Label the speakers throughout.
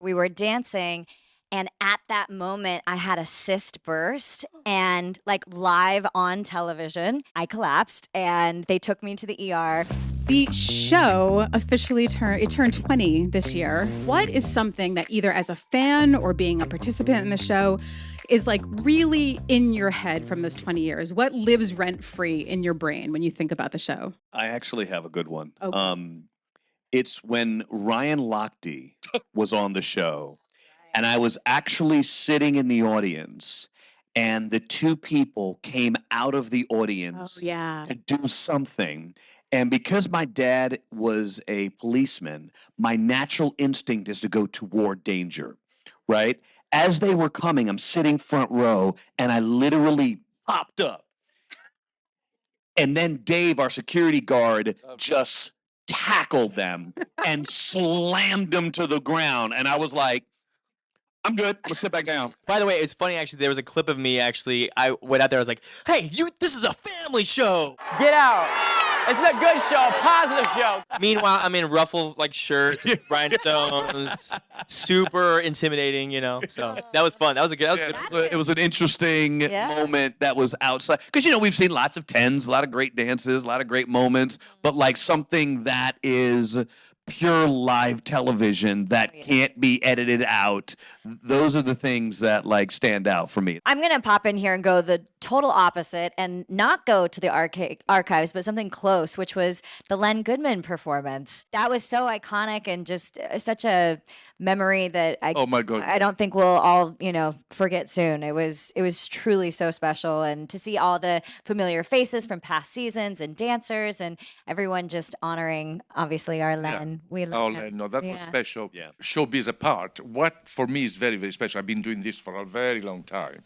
Speaker 1: We were dancing, and at that moment, I had a cyst burst, and like live on television, I collapsed, and they took me to the ER.
Speaker 2: The show officially turned 20 this year. What is something that either as a fan or being a participant in the show is like really in your head from those 20 years? What lives rent-free in your brain when you think about the show?
Speaker 3: I actually have a good one.
Speaker 2: Okay.
Speaker 3: It's when Ryan Lochte was on the show, and I was actually sitting in the audience, and the two people came out of the audience to do something. And because my dad was a policeman, my natural instinct is to go toward danger, right? As they were coming, I'm sitting front row, and I literally popped up. And then Dave, our security guard, just tackled them and slammed them to the ground. And I was like, I'm good. Let's sit back down.
Speaker 4: By the way, it's funny, actually, there was a clip of me, actually. I went out there, I was like, hey, this is a family show.
Speaker 5: Get out. It's a good show, a positive show.
Speaker 4: Meanwhile, I'm in ruffle shirts, rhinestones, super intimidating, So that was fun. That was a good.
Speaker 3: It was an interesting moment that was outside, because we've seen lots of 10s, a lot of great dances, a lot of great moments, but like something that is pure live television that can't be edited out. Those are the things that like stand out for me.
Speaker 1: I'm going to pop in here and go the total opposite and not go to the archives, but something close, which was the Len Goodman performance. That was so iconic and just such a memory that
Speaker 3: oh my God.
Speaker 1: I don't think we'll all, forget soon. It was truly so special. And to see all the familiar faces from past seasons and dancers and everyone just honoring, obviously, our Len. We love him.
Speaker 6: Len, no, that was special. Yeah. Showbiz apart, what for me is very, very special, I've been doing this for a very long time,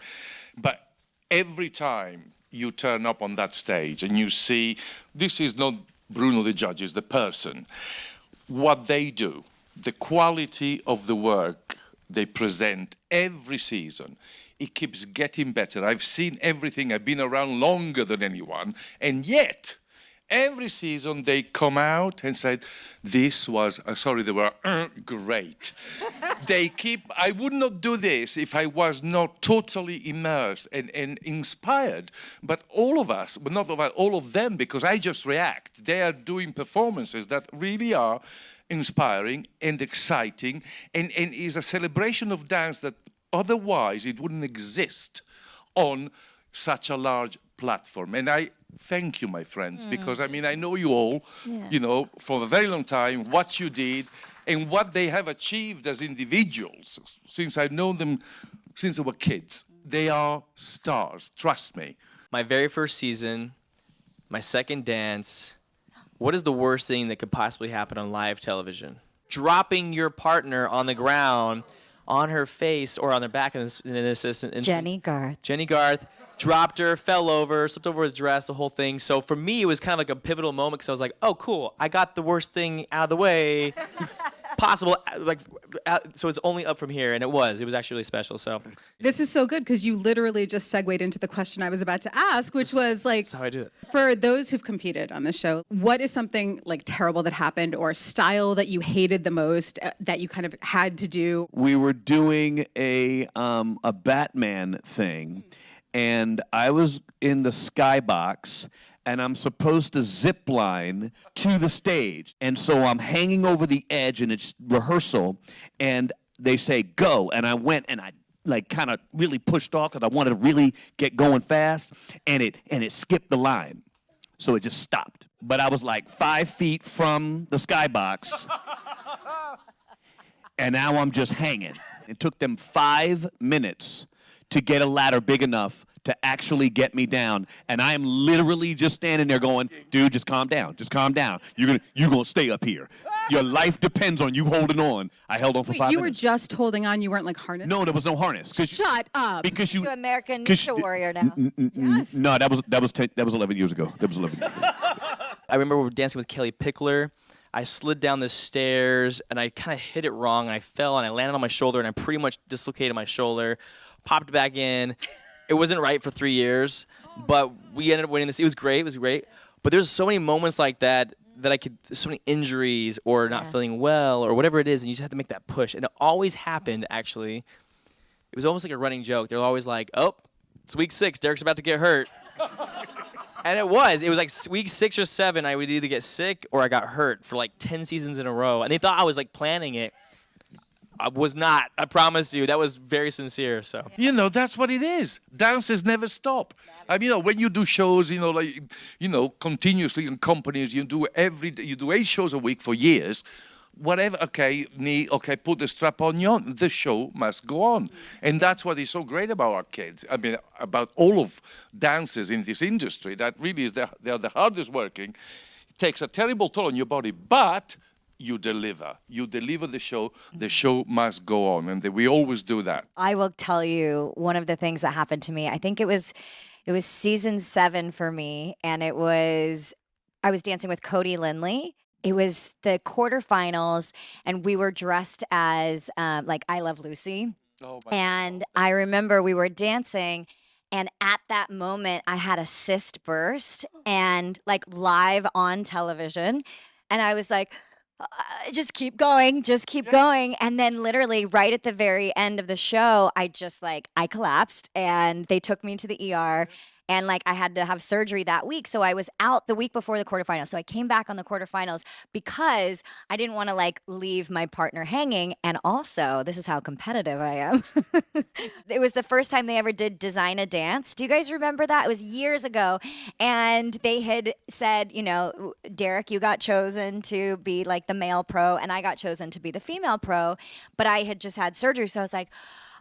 Speaker 6: but every time you turn up on that stage and you see, this is not Bruno the judge, is the person, what they do, the quality of the work they present every season, it keeps getting better. I've seen everything, I've been around longer than anyone, and yet every season they come out and said, this was, they were great. I would not do this if I was not totally immersed and inspired. But all of us, but not all of them, because I just react. They are doing performances that really are inspiring and exciting, and is a celebration of dance that otherwise it wouldn't exist on such a large platform. And I thank you, my friends, because I know you all, for a very long time, what you did and what they have achieved as individuals since I've known them since they were kids. They are stars, trust me.
Speaker 4: My very first season, my second dance. What is the worst thing that could possibly happen on live television? Dropping your partner on the ground, on her face or on their back in an assistant.
Speaker 1: Jennie Garth.
Speaker 4: Jennie Garth dropped her, fell over, slipped over the dress, the whole thing. So for me, it was kind of like a pivotal moment because I was like, oh, cool. I got the worst thing out of the way possible. So it's only up from here. And it was actually really special. So
Speaker 2: this is so good because you literally just segued into the question I was about to ask, which was like,
Speaker 4: that's how I do it.
Speaker 2: For those who've competed on the show, what is something like terrible that happened or a style that you hated the most that you kind of had to do?
Speaker 3: We were doing a Batman thing, and I was in the skybox, and I'm supposed to zipline to the stage. And so I'm hanging over the edge, and it's rehearsal, and they say, go. And I went, and I kind of really pushed off because I wanted to really get going fast, and it skipped the line. So it just stopped. But I was like 5 feet from the skybox, and now I'm just hanging. It took them 5 minutes to get a ladder big enough to actually get me down. And I am literally just standing there going, dude, just calm down. Just calm down. You're gonna stay up here. Your life depends on you holding on. I held on for 5 minutes.
Speaker 2: You were just holding on. You weren't like harnessed?
Speaker 3: No, there was no harness.
Speaker 2: Shut up.
Speaker 3: Because you...
Speaker 1: You're American Ninja Warrior now.
Speaker 2: Yes.
Speaker 3: No, that was 11 years ago. That was 11 years ago.
Speaker 4: I remember we were dancing with Kellie Pickler. I slid down the stairs, and I kind of hit it wrong, and I fell, and I landed on my shoulder, and I pretty much dislocated my shoulder, popped back in. It wasn't right for 3 years, but we ended up winning this. It was great. But there's so many moments like that that I could, so many injuries or not feeling well or whatever it is, and you just have to make that push. And it always happened, actually. It was almost like a running joke. They're always like, oh, it's week 6, Derek's about to get hurt. And it was like week 6 or 7, I would either get sick or I got hurt for like 10 seasons in a row. And they thought I was like planning it. I was not. I promise you. That was very sincere. So
Speaker 6: that's what it is. Dances never stop. I mean, when you do shows, continuously in companies, you do 8 shows a week for years. Whatever. Okay, put the strap on you. The show must go on, and that's what is so great about our kids. I mean, about all of dancers in this industry. That really is they are the hardest working. It takes a terrible toll on your body, but you deliver the show. The show must go on, and we always do that.
Speaker 1: I will tell you one of the things that happened to me. I think it was season 7 for me, and I was dancing with Cody Lindley. It was the quarterfinals, and we were dressed as like I Love Lucy. Oh my God. I remember we were dancing, and at that moment, I had a cyst burst, and like live on television, and I was like, just keep going. And then literally right at the very end of the show, I collapsed, and they took me to the ER, and like I had to have surgery that week. So I was out the week before the quarterfinals. So I came back on the quarterfinals because I didn't want to like leave my partner hanging. And also, this is how competitive I am. It was the first time they ever did Design a Dance. Do you guys remember that? It was years ago. And they had said, Derek, you got chosen to be like the male pro, and I got chosen to be the female pro. But I had just had surgery. So I was like,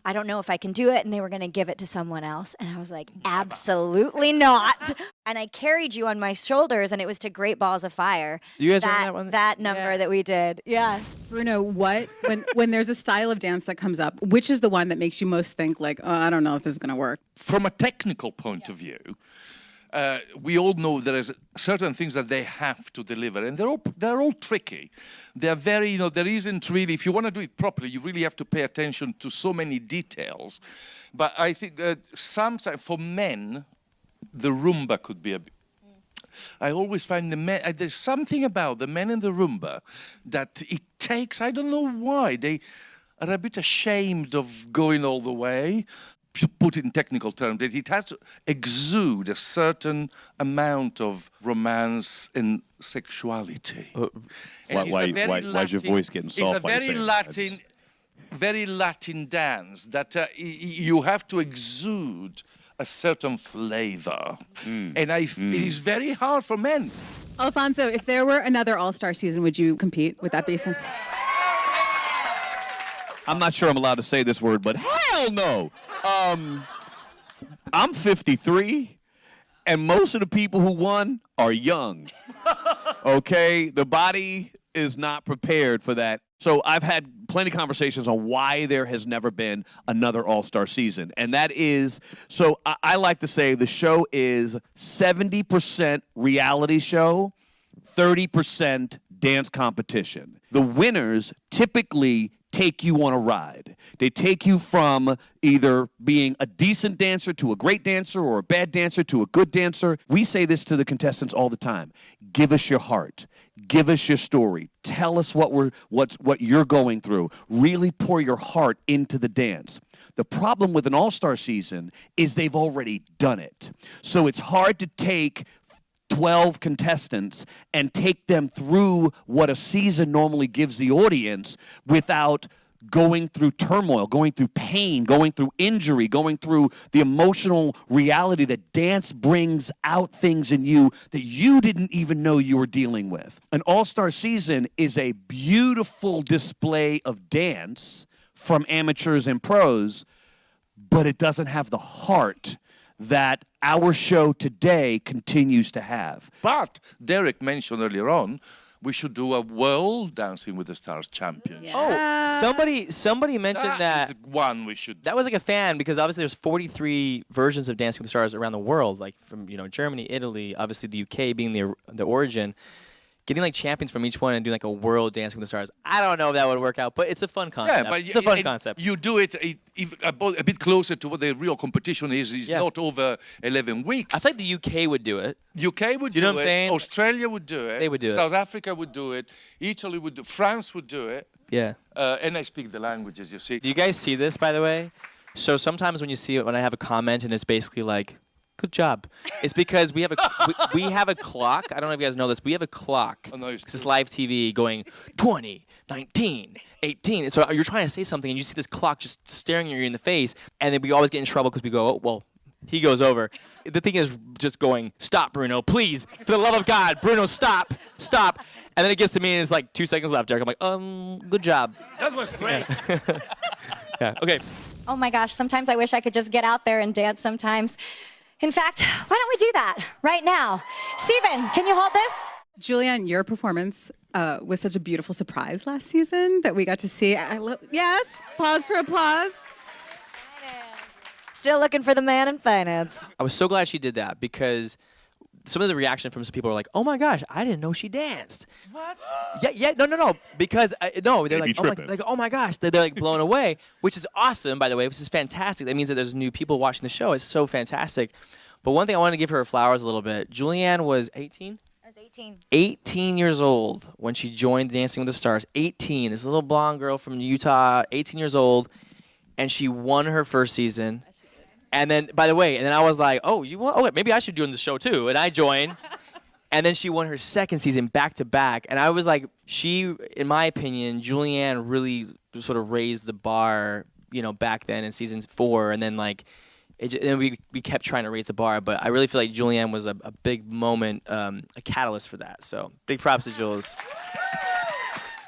Speaker 1: I don't know if I can do it, and they were going to give it to someone else. And I was like, absolutely not. And I carried you on my shoulders, and it was to Great Balls of Fire.
Speaker 4: Do you guys remember that one?
Speaker 1: That number that we did. Yeah.
Speaker 2: Bruno, when there's a style of dance that comes up, which is the one that makes you most think like, oh, I don't know if this is going to work?
Speaker 6: From a technical point of view, we all know there is certain things that they have to deliver, and they're all tricky. They're very, there isn't really, if you want to do it properly, you really have to pay attention to so many details. But I think sometimes for men, the rumba could be a bit. I always find the men, there's something about the men in the rumba that it takes, I don't know why, they are a bit ashamed of going all the way. Put in technical terms, that it has to exude a certain amount of romance and sexuality.
Speaker 3: Why's your voice getting soft?
Speaker 6: It's a very Latin dance that you have to exude a certain flavor. And it is very hard for men.
Speaker 2: Alfonso, if there were another All-Star season, would you compete? Would that be something?
Speaker 3: I'm not sure I'm allowed to say this word, but hell no. I'm 53, and most of the people who won are young. Okay? The body is not prepared for that. So I've had plenty of conversations on why there has never been another All-Star season. And that is, so I like to say the show is 70% reality show, 30% dance competition. The winners typically take you on a ride. They take you from either being a decent dancer to a great dancer, or a bad dancer to a good dancer. We say this to the contestants all the time. Give us your heart. Give us your story. Tell us what you're going through. Really pour your heart into the dance. The problem with an all-star season is they've already done it. So it's hard to take 12 contestants and take them through what a season normally gives the audience without going through turmoil, going through pain, going through injury, going through the emotional reality that dance brings out things in you that you didn't even know you were dealing with. An all-star season is a beautiful display of dance from amateurs and pros, but it doesn't have the heart that our show today continues to have.
Speaker 6: But Derek mentioned earlier on, we should do a World Dancing with the Stars Championship.
Speaker 4: Yeah. Oh, somebody mentioned that.
Speaker 6: Is one we should.
Speaker 4: That was like a fan, because obviously there's 43 versions of Dancing with the Stars around the world, like from Germany, Italy, obviously the UK being the origin. getting like champions from each one and doing like a world Dancing with the Stars. I don't know if that would work out, but it's a fun concept.
Speaker 6: Yeah, but
Speaker 4: it's a fun concept.
Speaker 6: You do it a bit closer to what the real competition is. It's not over 11 weeks.
Speaker 4: I think the UK would do it.
Speaker 6: UK would do
Speaker 4: you know
Speaker 6: it.
Speaker 4: What I'm saying?
Speaker 6: Australia would do it.
Speaker 4: They would do
Speaker 6: South Africa would do it. Italy would do it. France would do it.
Speaker 4: Yeah.
Speaker 6: And I speak the languages, you see.
Speaker 4: Do you guys see this, by the way? So sometimes when you see it, when I have a comment and it's basically like, good job. It's because we have we have a clock. I don't know if you guys know this. We have a clock.
Speaker 6: Oh, no,
Speaker 4: because it's live TV going 20, 19, 18. So you're trying to say something and you see this clock just staring you in the face. And then we always get in trouble because we go, oh, well, he goes over. The thing is just going, stop, Bruno, please. For the love of God, Bruno, stop. And then it gets to me and it's like 2 seconds left, Derek. I'm like, good job.
Speaker 6: That was great.
Speaker 4: Yeah, okay.
Speaker 7: Oh my gosh, sometimes I wish I could just get out there and dance sometimes. In fact, why don't we do that right now? Steven, can you hold this?
Speaker 2: Julianne, your performance was such a beautiful surprise last season that we got to see. Yes, pause for applause.
Speaker 1: Still looking for the man in finance.
Speaker 4: I was so glad she did that because some of the reaction from some people are like, "Oh my gosh, I didn't know she danced."
Speaker 6: What?
Speaker 4: Yeah, no, because no, they're
Speaker 3: Maybe
Speaker 4: like, oh my gosh, they're like blown away, which is awesome, by the way, which is fantastic. That means that there's new people watching the show. It's so fantastic. But one thing I wanted to give her flowers a little bit. Julianne was 18.
Speaker 1: I was 18.
Speaker 4: 18 years old when she joined Dancing with the Stars. 18, this little blonde girl from Utah, 18 years old, and she won her first season. And then, by the way, and then I was like, oh, you won? Oh, maybe I should do in the show too. And I joined. And then she won her second season back to back. And I was like, she, in my opinion, Julianne really sort of raised the bar, back then in season 4. And then and we kept trying to raise the bar. But I really feel like Julianne was a big moment, a catalyst for that. So big props to Jules.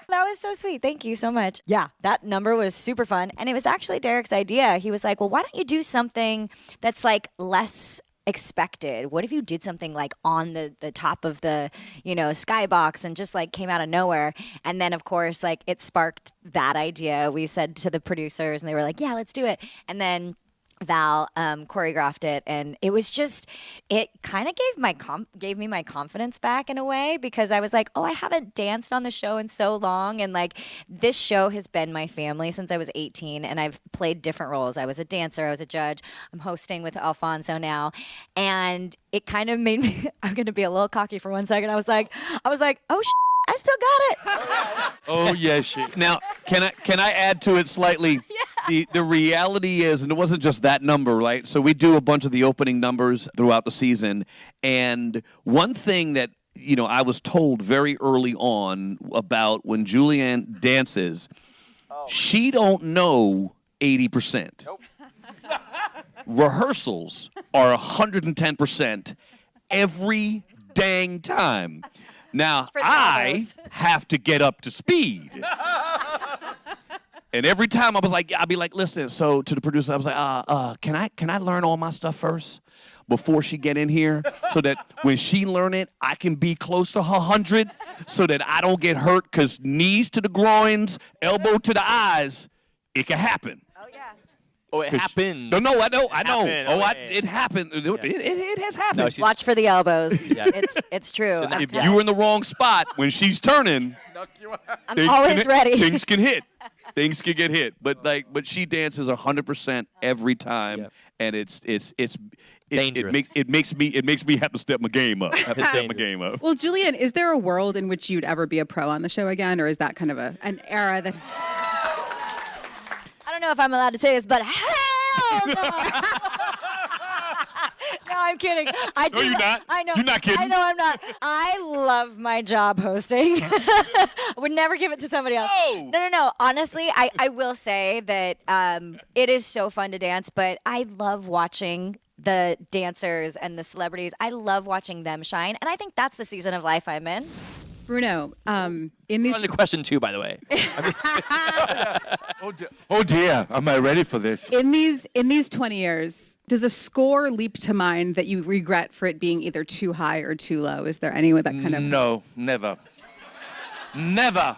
Speaker 1: That was so sweet. Thank you so much. Yeah, that number was super fun. And it was actually Derek's idea. He was like, well, why don't you do something that's like less expected? What if you did something like on the top of the, skybox and just like came out of nowhere? And then, of course, like it sparked that idea. We said to the producers and they were like, yeah, let's do it. And then Val choreographed it, and it was just, it kind of gave me my confidence back in a way, because I was like, oh, I haven't danced on the show in so long, and like this show has been my family since I was 18, and I've played different roles. I was a dancer, I was a judge, I'm hosting with Alfonso now, and it kind of made me, I'm going to be a little cocky for 1 second. I was like, oh, I still got it.
Speaker 6: Oh, yes.
Speaker 3: Now, can I add to it slightly? Yeah. The reality is, and it wasn't just that number, right? So we do a bunch of the opening numbers throughout the season, and one thing that I was told very early on about when Julianne dances, she don't know 80%.
Speaker 4: Nope.
Speaker 3: Rehearsals are 110% every dang time. Now, I have to get up to speed. And every time I'd be like, listen, so to the producer, I was like, can I learn all my stuff first before she get in here, so that when she learn it, I can be close to her 100, so that I don't get hurt, because knees to the groins, elbow to the eyes, it can happen.
Speaker 4: Oh, it happened.
Speaker 3: No, I know.
Speaker 4: Happened.
Speaker 3: It happened. It has happened.
Speaker 4: No,
Speaker 1: Watch for the elbows.
Speaker 4: Yeah.
Speaker 1: It's true.
Speaker 3: If you're in the wrong spot when she's turning,
Speaker 1: I'm always ready.
Speaker 3: Things can hit. Things can get hit. But she dances 100% every time, and it's
Speaker 4: dangerous.
Speaker 3: It makes me have to step my game up.
Speaker 2: Well, Julianne, is there a world in which you'd ever be a pro on the show again, or is that kind of an era that?
Speaker 1: I don't know if I'm allowed to say this, but hell no. No, I'm kidding.
Speaker 3: No, you're not.
Speaker 1: I know.
Speaker 3: You're not kidding.
Speaker 1: I know I'm not. I love my job hosting. I would never give it to somebody else. No. Honestly, I will say that it is so fun to dance, but I love watching the dancers and the celebrities. I love watching them shine, and I think that's the season of life I'm in.
Speaker 2: Bruno, in these.
Speaker 4: On to question 2, by the way.
Speaker 6: Oh dear, am I ready for this?
Speaker 2: In these 20 years, does a score leap to mind that you regret for it being either too high or too low? Is there any with that kind of?
Speaker 6: No, never. Never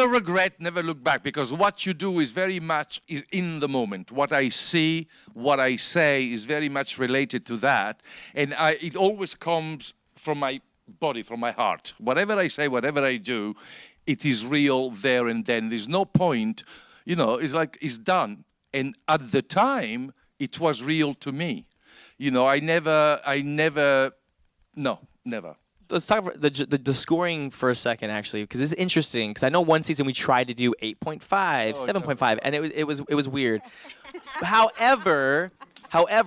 Speaker 6: regret, never look back, because what you do is very much in the moment. What I see, what I say is very much related to that, and it always comes from my body, from my heart. Whatever I say, whatever I do, it is real there and then. There's no point, it's like it's done. And at the time, it was real to me. Never.
Speaker 4: Let's talk about the scoring for a second, actually, because this is interesting. Because I know one season we tried to do 8.5, 7.5, and it was weird. However,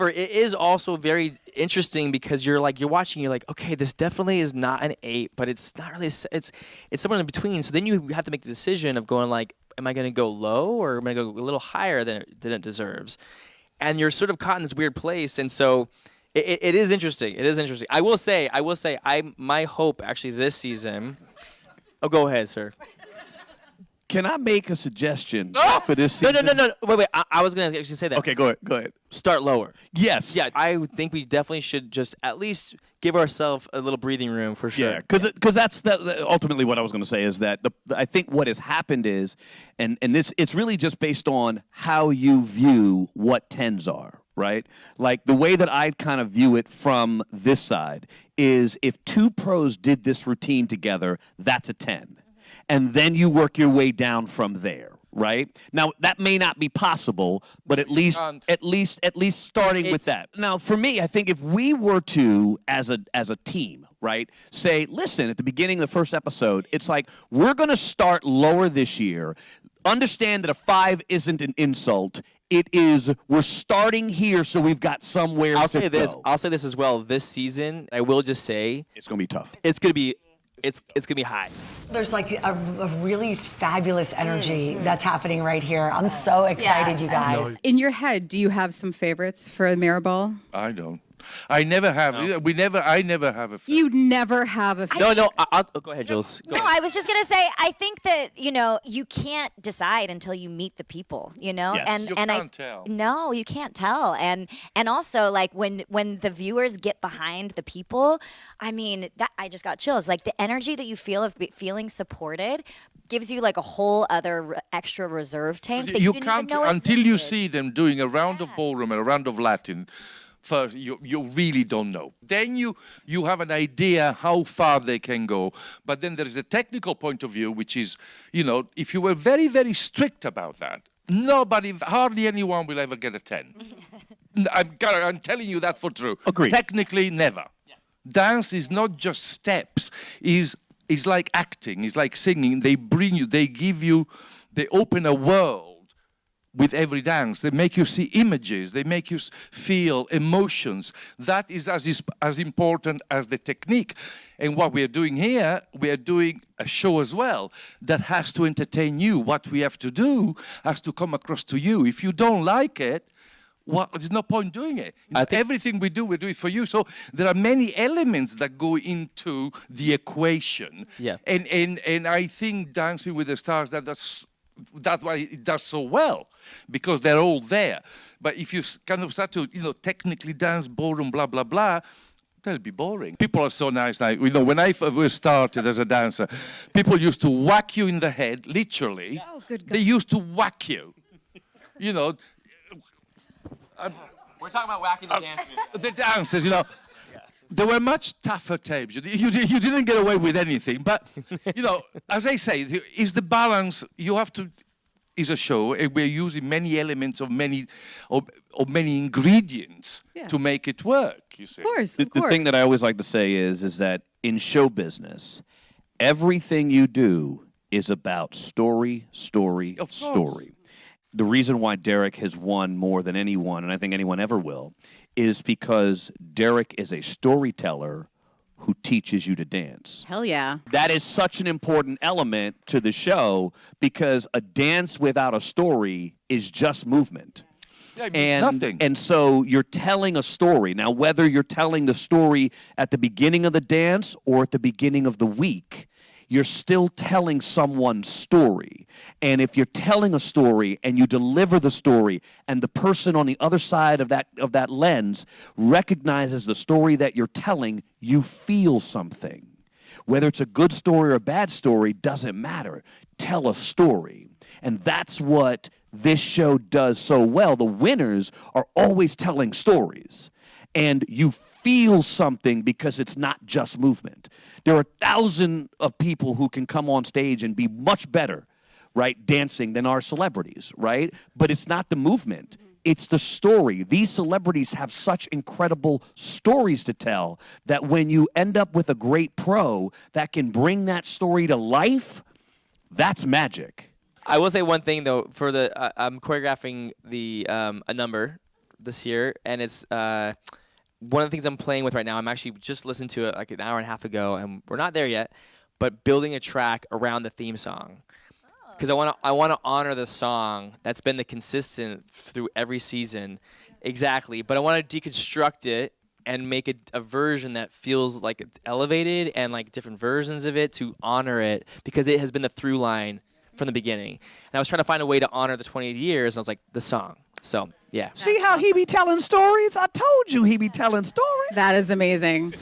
Speaker 4: it is also very interesting because you're watching, you're like, okay, this definitely is not an 8, but it's not really. It's somewhere in between. So then you have to make the decision of going like, am I going to go low or am I going to go a little higher than it deserves? And you're sort of caught in this weird place, and so. It is interesting. It is interesting. I will say, my hope actually this season. Oh, go ahead, sir.
Speaker 3: Can I make a suggestion for this season?
Speaker 4: No. Wait. I was going to actually say that.
Speaker 3: Okay, go ahead.
Speaker 4: Start lower.
Speaker 3: Yes.
Speaker 4: Yeah, I think we definitely should just at least give ourselves a little breathing room for sure.
Speaker 3: Yeah, because that's ultimately what I was going to say is that I think what has happened is, and this it's really just based on how you view what 10s are. Right? Like the way that I kind of view it from this side is if two pros did this routine together, that's a 10. And then you work your way down from there, right? Now that may not be possible, but at least starting with that. Now for me, I think if we were to as a team, right, say, listen, at the beginning of the first episode, it's like we're going to start lower this year. Understand that a 5 isn't an insult. It is, we're starting here, so we've got somewhere to go.
Speaker 4: I'll say this as well. This season, I will just say,
Speaker 3: it's going to be tough.
Speaker 4: It's going to be high.
Speaker 8: There's like a really fabulous energy that's happening right here. I'm so excited, you guys.
Speaker 2: In your head, do you have some favorites for the Mirror Ball?
Speaker 6: I don't. I never have. No. I never have a favorite.
Speaker 2: You never have a favorite.
Speaker 4: No. Go ahead, Jules. Go ahead.
Speaker 1: I was just going to say, I think that, you can't decide until you meet the people,
Speaker 6: Yes.
Speaker 1: And
Speaker 6: you can't tell.
Speaker 1: No, you can't tell. And also, like, when the viewers get behind the people, I mean, that I just got chills. Like, the energy that you feel of feeling supported gives you, like, a whole other extra reserve tank that you didn't even know
Speaker 6: until
Speaker 1: existed.
Speaker 6: you see them doing a round of ballroom and a round of Latin. First, you really don't know. Then you have an idea how far they can go. But then there is a technical point of view, which is, if you were very, very strict about that, hardly anyone will ever get a 10. I'm telling you that for true.
Speaker 3: Agreed.
Speaker 6: Technically, never. Yeah. Dance is not just steps. It's like acting. It's like singing. They open a world. With every dance, they make you see images, they make you feel emotions. That is as important as the technique. And what we are doing here, we are doing a show as well that has to entertain you. What we have to do has to come across to you. If you don't like it, there's no point doing it. Everything we do it for you. So there are many elements that go into the equation.
Speaker 4: Yeah.
Speaker 6: And I think Dancing with the Stars, that's why it does so well, because they're all there. But if you kind of start to, technically dance, ballroom, blah, blah, blah, that'll be boring. People are so nice. Like, when I first started as a dancer, people used to whack you in the head, literally.
Speaker 2: Oh, good God.
Speaker 6: They used to whack you.
Speaker 4: We're talking about whacking the dancers.
Speaker 6: The dancers, There were much tougher tapes. You didn't get away with anything. But, as I say, is the balance. You have to. Is a show, and we're using many elements of many ingredients to make it work. You see.
Speaker 2: Of course.
Speaker 3: The thing that I always like to say is that in show business, everything you do is about story. The reason why Derek has won more than anyone, and I think anyone ever will, is because Derek is a storyteller who teaches you to dance.
Speaker 2: Hell yeah.
Speaker 3: That is such an important element to the show because a dance without a story is just movement.
Speaker 6: Yeah, it means nothing.
Speaker 3: And so you're telling a story. Now, whether you're telling the story at the beginning of the dance or at the beginning of the week, you're still telling someone's story. And if you're telling a story and you deliver the story and the person on the other side of that lens recognizes the story that you're telling, you feel something. Whether it's a good story or a bad story doesn't matter. Tell a story. And that's what this show does so well. The winners are always telling stories. And you feel something because it's not just movement. There are thousands of people who can come on stage and be much better, right, dancing than our celebrities, right? But it's not the movement. It's the story. These celebrities have such incredible stories to tell that when you end up with a great pro that can bring that story to life, that's magic.
Speaker 4: I will say one thing though. For the I'm choreographing the a number this year, and it's one of the things I'm playing with right now. I'm actually just listened to it like an hour and a half ago, and we're not there yet. But building a track around the theme song. Because I want to honor the song that's been the consistent through every season, exactly. But I want to deconstruct it and make it a version that feels like it's elevated and like different versions of it to honor it because it has been the through line from the beginning. And I was trying to find a way to honor the 28 years, and I was like, the song. So yeah.
Speaker 9: See how he be telling stories? I told you he be telling stories.
Speaker 2: That is amazing.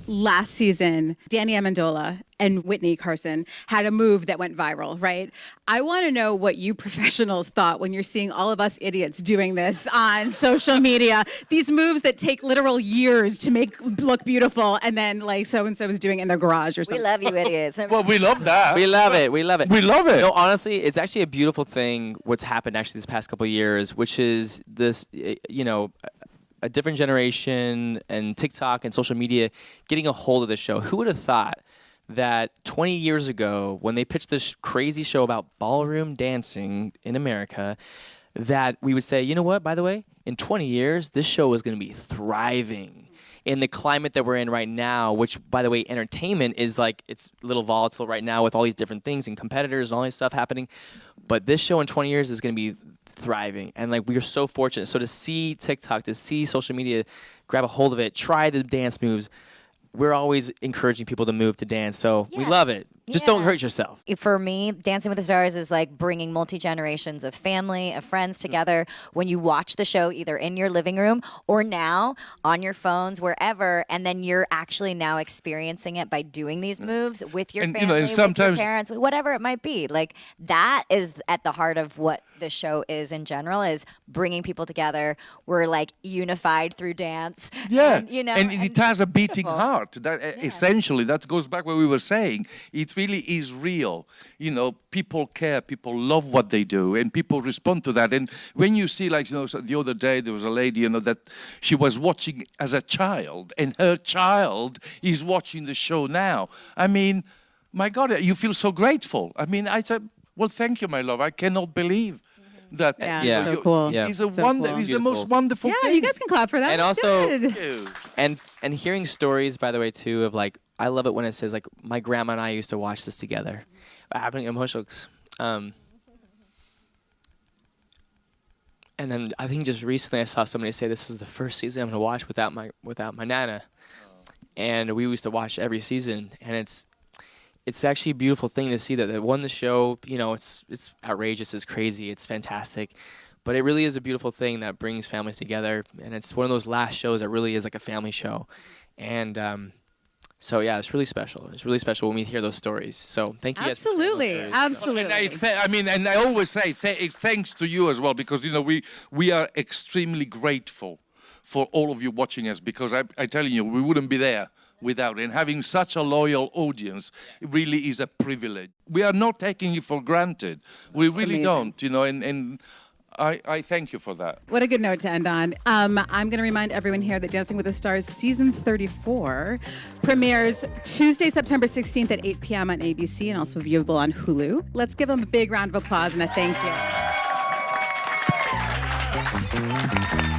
Speaker 2: Last season, Danny Amendola and Whitney Carson had a move that went viral, right? I want to know what you professionals thought when you're seeing all of us idiots doing this on social media. These moves that take literal years to make look beautiful, and then like so-and-so is doing it in their garage or something.
Speaker 1: We love you, idiots.
Speaker 6: Well, we love that.
Speaker 4: We love it. We love it.
Speaker 6: We love it.
Speaker 4: No, honestly, it's actually a beautiful thing what's happened actually this past couple of years, which is this, a different generation and TikTok and social media getting a hold of the show. Who would have thought that 20 years ago, when they pitched this crazy show about ballroom dancing in America, that we would say, you know what, by the way, in 20 years, this show is going to be thriving in the climate that we're in right now, which, by the way, entertainment is like, it's a little volatile right now with all these different things and competitors and all this stuff happening. But this show in 20 years is going to be thriving. And like, we are so fortunate. So to see TikTok, to see social media, grab a hold of it, try the dance moves, we're always encouraging people to move to dance. So we love it. Just don't hurt yourself.
Speaker 1: For me, Dancing with the Stars is like bringing multi-generations of family, of friends together when you watch the show either in your living room or now on your phones, wherever, and then you're actually now experiencing it by doing these moves with your family, with your parents, whatever it might be. Like, that is at the heart of what the show is in general, is bringing people together. We're like unified through dance.
Speaker 6: Yeah,
Speaker 1: and
Speaker 6: it has a beating heart. That essentially, that goes back what we were saying. It really is real. People care, people love what they do, and people respond to that. And when you see, like, the other day there was a lady, that she was watching as a child, and her child is watching the show now. I mean, my God, you feel so grateful. I mean, I said, well, thank you, my love. I cannot believe that.
Speaker 2: Yeah, so cool.
Speaker 4: Yeah.
Speaker 6: It's
Speaker 2: So
Speaker 6: cool. It's the most wonderful thing.
Speaker 2: Yeah, you guys can clap for that.
Speaker 4: And also,
Speaker 2: Good.
Speaker 4: and hearing stories, by the way, too, of like, I love it when it says like, my grandma and I used to watch this together. Having emotional. And then I think just recently I saw somebody say this is the first season I'm gonna watch without my nana, and we used to watch every season, and it's actually a beautiful thing to see that they won the show. It's outrageous, it's crazy, it's fantastic. But it really is a beautiful thing that brings families together, and it's one of those last shows that really is like a family show. And so yeah, it's really special. It's really special when we hear those stories. So thank you guys for sharing those stories.
Speaker 2: Absolutely.
Speaker 6: And I always say thanks to you as well, because we are extremely grateful for all of you watching us, because I tell you, we wouldn't be there without it. And having such a loyal audience, it really is a privilege. We are not taking it for granted. We really don't, and I thank you for that.
Speaker 2: What a good note to end on. I'm going to remind everyone here that Dancing with the Stars Season 34 premieres Tuesday, September 16th at 8 p.m. on ABC and also viewable on Hulu. Let's give them a big round of applause and a thank you.